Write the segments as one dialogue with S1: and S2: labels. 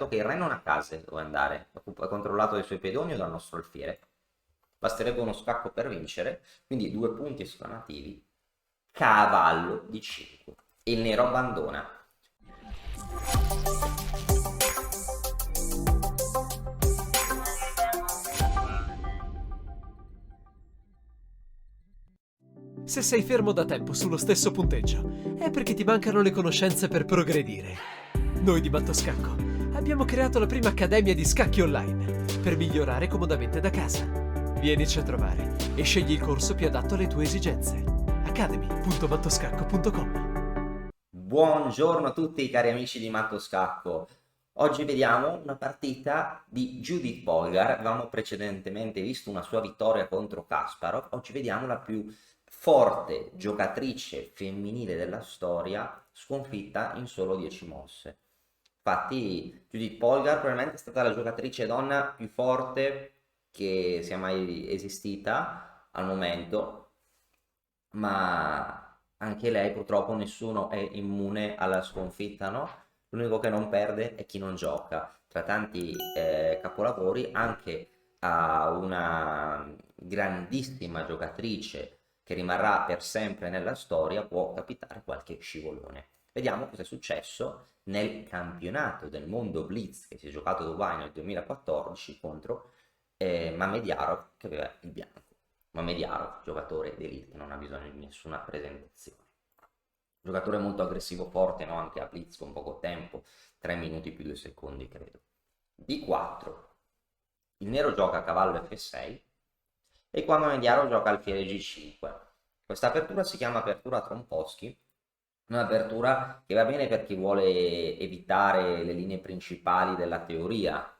S1: che il re non ha case dove andare, è controllato dai suoi pedoni o dal nostro alfiere. Basterebbe uno scacco per vincere, quindi 2 punti esclamativi, cavallo di 5. Il nero abbandona.
S2: Se sei fermo da tempo sullo stesso punteggio, è perché ti mancano le conoscenze per progredire. Noi di Mattoscacco abbiamo creato la prima accademia di scacchi online per migliorare comodamente da casa. Vienici a trovare e scegli il corso più adatto alle tue esigenze. academy.mattoscacco.com.
S1: Buongiorno a tutti cari amici di Matto Scacco. Oggi vediamo una partita di Judith Polgar. Avevamo precedentemente visto una sua vittoria contro Kasparov. Oggi vediamo la più forte giocatrice femminile della storia sconfitta in solo 10 mosse. Infatti Judith Polgar probabilmente è stata la giocatrice donna più forte che sia mai esistita al momento, ma anche lei purtroppo nessuno è immune alla sconfitta, no? L'unico che non perde è chi non gioca. Tra tanti capolavori, anche a una grandissima giocatrice che rimarrà per sempre nella storia può capitare qualche scivolone. Vediamo cosa è successo nel campionato del mondo Blitz che si è giocato a Dubai nel 2014 contro Mamediarov che aveva il bianco. Mamediarov, giocatore d'elite, non ha bisogno di nessuna presentazione. Giocatore molto aggressivo, forte, no? Anche a Blitz con poco tempo, 3 minuti più 2 secondi credo. D4. Il nero gioca cavallo F6 e qua Mamediarov gioca alfiere G5. Questa apertura si chiama apertura Trompowsky, un'apertura che va bene per chi vuole evitare le linee principali della teoria.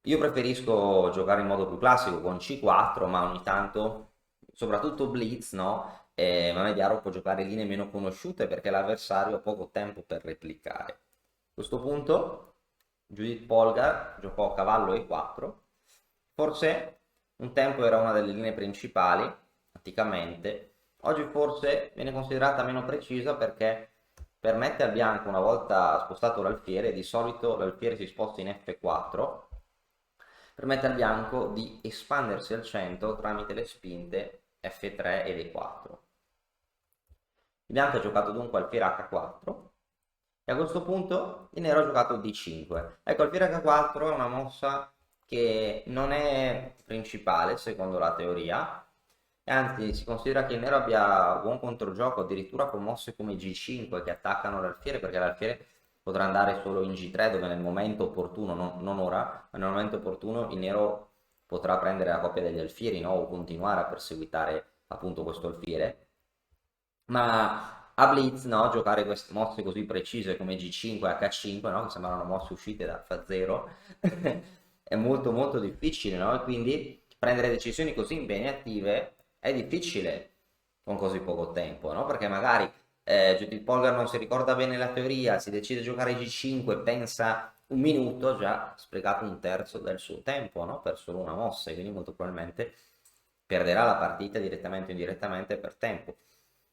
S1: Io preferisco giocare in modo più classico con C4, ma ogni tanto, soprattutto Blitz, no? Mamediaro può giocare linee meno conosciute perché l'avversario ha poco tempo per replicare. A questo punto Judith Polgar giocò cavallo E4, forse un tempo era una delle linee principali, anticamente, oggi forse viene considerata meno precisa perché permette al bianco, una volta spostato l'alfiere, di solito l'alfiere si sposta in F4, permette al bianco di espandersi al centro tramite le spinte F3 ed E4. Il bianco ha giocato dunque alfiere H4 e a questo punto il nero ha giocato D5. Ecco, alfiere H4 è una mossa che non è principale secondo la teoria, e anzi si considera che il nero abbia buon controgioco addirittura con mosse come G5 che attaccano l'alfiere, perché l'alfiere potrà andare solo in G3 dove nel momento opportuno, non ora, ma nel momento opportuno il nero potrà prendere la coppia degli alfieri, no? O continuare a perseguitare appunto questo alfiere. Ma a Blitz, no? Giocare queste mosse così precise come G5 e H5, no? Che sembrano mosse uscite da fa zero, è molto molto difficile, no? E quindi prendere decisioni così impegnative è difficile con così poco tempo, no? Perché magari Judith Polgar non si ricorda bene la teoria, si decide a giocare G5, pensa un minuto, già sprecato un terzo del suo tempo, no? Per solo una mossa, e quindi molto probabilmente perderà la partita direttamente o indirettamente per tempo,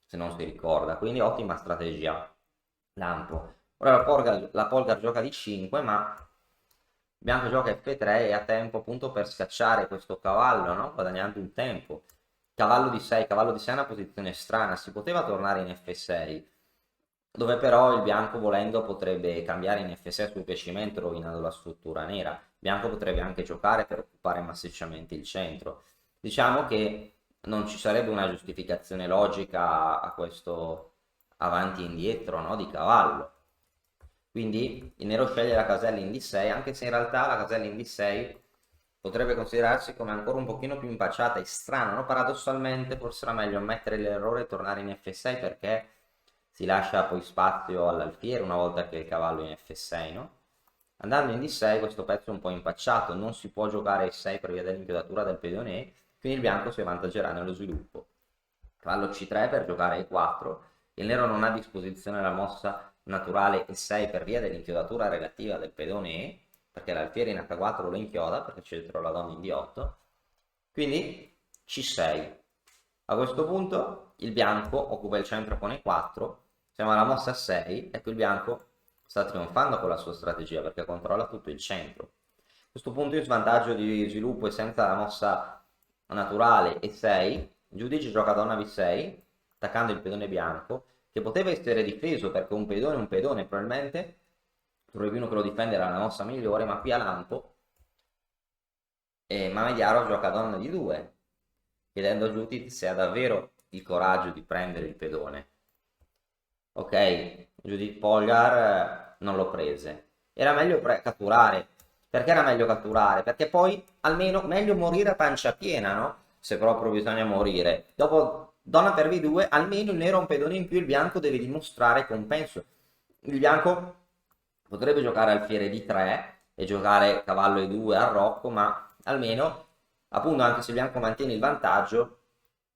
S1: se non si ricorda. Quindi ottima strategia, Lampo. Ora la Polgar gioca di 5, ma bianco gioca F3 e ha tempo appunto per scacciare questo cavallo, no? Guadagnando un tempo. Cavallo di 6 è una posizione strana, si poteva tornare in F6, dove però il bianco volendo potrebbe cambiare in F6 sul piacimento rovinando la struttura nera. Il bianco potrebbe anche giocare per occupare massicciamente il centro. Diciamo che non ci sarebbe una giustificazione logica a questo avanti e indietro, no, di cavallo. Quindi il nero sceglie la casella in D6, anche se in realtà la casella in D6 potrebbe considerarsi come ancora un pochino più impacciata e strana, no? Paradossalmente forse era meglio ammettere l'errore e tornare in F6 perché si lascia poi spazio all'alfiere una volta che il cavallo è in F6, no? Andando in D6 questo pezzo è un po' impacciato, non si può giocare E6 per via dell'inchiodatura del pedone, quindi il bianco si avvantaggerà nello sviluppo. Cavallo C3 per giocare E4, il nero non ha a disposizione la mossa naturale E6 per via dell'inchiodatura relativa del pedone E, perché l'alfiere in H4 lo inchioda, perché c'è dentro la donna in D8, quindi C6. A questo punto il bianco occupa il centro con E4, siamo alla mossa 6, ecco il bianco sta trionfando con la sua strategia perché controlla tutto il centro. A questo punto il svantaggio di sviluppo è senza la mossa naturale E6, giudice gioca donna B6, attaccando il pedone bianco, che poteva essere difeso perché un pedone, probabilmente Turre che lo difende era la mossa migliore, ma qui a lampo Mamediaro gioca donna di 2, chiedendo a Judith se ha davvero il coraggio di prendere il pedone. Ok, Judith Polgar non lo prese. Era meglio catturare. Perché era meglio catturare? Perché poi almeno meglio morire a pancia piena, no? Se proprio bisogna morire. Dopo donna per V2, almeno il nero ha un pedone in più, il bianco deve dimostrare compenso. Il bianco potrebbe giocare alfiere D3 e giocare cavallo E2 al rocco, ma almeno, appunto, anche se il bianco mantiene il vantaggio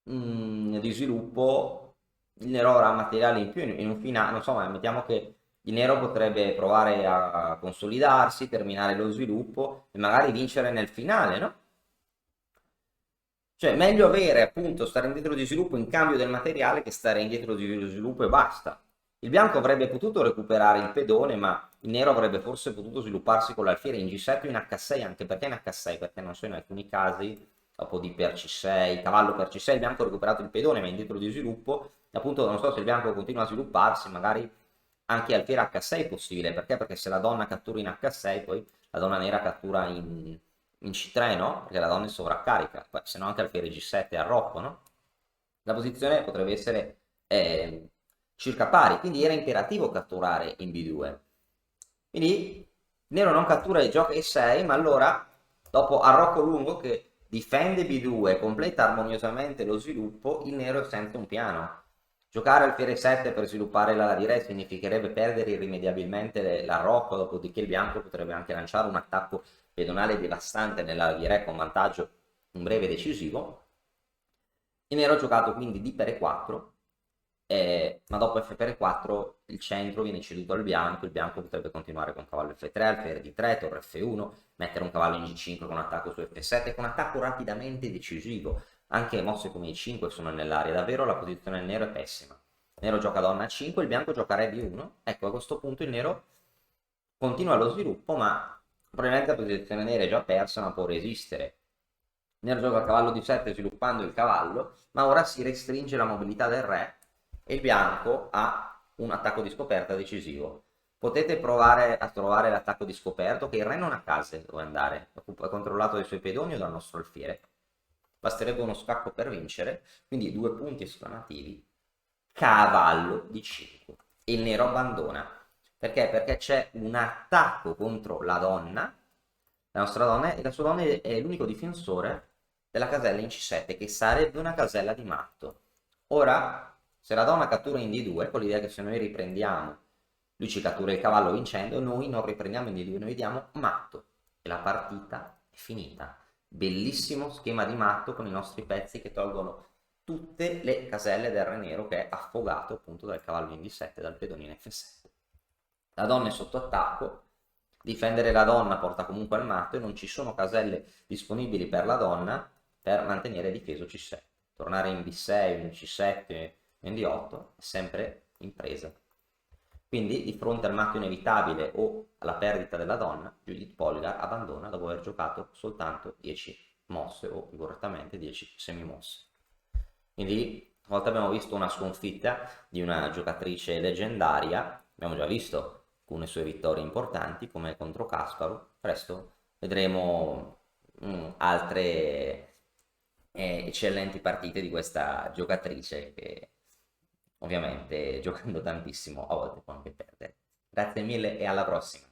S1: di sviluppo, il nero avrà materiale in più in un finale, non so, ma mettiamo che il nero potrebbe provare a consolidarsi, terminare lo sviluppo e magari vincere nel finale, no? Cioè, meglio avere appunto stare indietro di sviluppo in cambio del materiale che stare indietro di sviluppo e basta. Il bianco avrebbe potuto recuperare il pedone, ma il nero avrebbe forse potuto svilupparsi con l'alfiere in G7 o in H6, anche perché in H6, perché non so, in alcuni casi, dopo D per C6, cavallo per C6, il bianco ha recuperato il pedone, ma è indietro di sviluppo, e appunto non so se il bianco continua a svilupparsi, magari anche alfiere H6 è possibile, perché? Perché se la donna cattura in H6, poi la donna nera cattura in C3, no? Perché la donna è sovraccarica, se no anche alfiere G7 al rocco, no? La posizione potrebbe essere circa pari, quindi era imperativo catturare in B2. Quindi nero non cattura e gioca E6, ma allora, dopo arrocco lungo che difende B2, completa armoniosamente lo sviluppo, il nero è senza un piano. Giocare alfiere 7 per sviluppare l'ala di re significherebbe perdere irrimediabilmente l'arrocco, dopodiché il bianco potrebbe anche lanciare un attacco pedonale devastante nell'ala di re con vantaggio un breve decisivo. Il nero ha giocato quindi D per E4, ma dopo F per E4 il centro viene ceduto al bianco, il bianco potrebbe continuare con cavallo F3, alfiere D3, torre F1, mettere un cavallo in G5 con attacco su F7, con attacco rapidamente decisivo. Anche mosse come I5 sono nell'area, davvero la posizione del nero è pessima. Il nero gioca donna A5, il bianco gioca re B1, ecco a questo punto il nero continua lo sviluppo, ma probabilmente la posizione nera è già persa, ma può resistere. Il nero gioca cavallo D7 sviluppando il cavallo, ma ora si restringe la mobilità del re e il bianco ha un attacco di scoperta decisivo. Potete provare a trovare l'attacco di scoperto, che il re non ha case dove andare, è controllato dai suoi pedoni o dal nostro alfiere. Basterebbe uno scacco per vincere, quindi 2 punti esclamativi, cavallo di 5. Il nero abbandona. Perché? Perché c'è un attacco contro la donna, la nostra donna, e la sua donna è l'unico difensore della casella in C7, che sarebbe una casella di matto. Ora, se la donna cattura in D2, con l'idea che se noi riprendiamo, lui ci cattura il cavallo vincendo, noi non riprendiamo in D2, noi diamo matto. E la partita è finita. Bellissimo schema di matto con i nostri pezzi che tolgono tutte le caselle del re nero, che è affogato appunto dal cavallo in D7 e dal pedone in F7. La donna è sotto attacco, difendere la donna porta comunque al matto e non ci sono caselle disponibili per la donna per mantenere difeso C7. Tornare in B6, in C7, in D8 è sempre impresa. Quindi di fronte al matto inevitabile o alla perdita della donna, Judith Polgar abbandona dopo aver giocato soltanto 10 mosse o più correttamente 10 semimosse. Quindi a volte abbiamo visto una sconfitta di una giocatrice leggendaria, abbiamo già visto alcune sue vittorie importanti come contro Kasparov, presto vedremo altre eccellenti partite di questa giocatrice che ovviamente giocando tantissimo a volte può anche perdere. Grazie mille e alla prossima!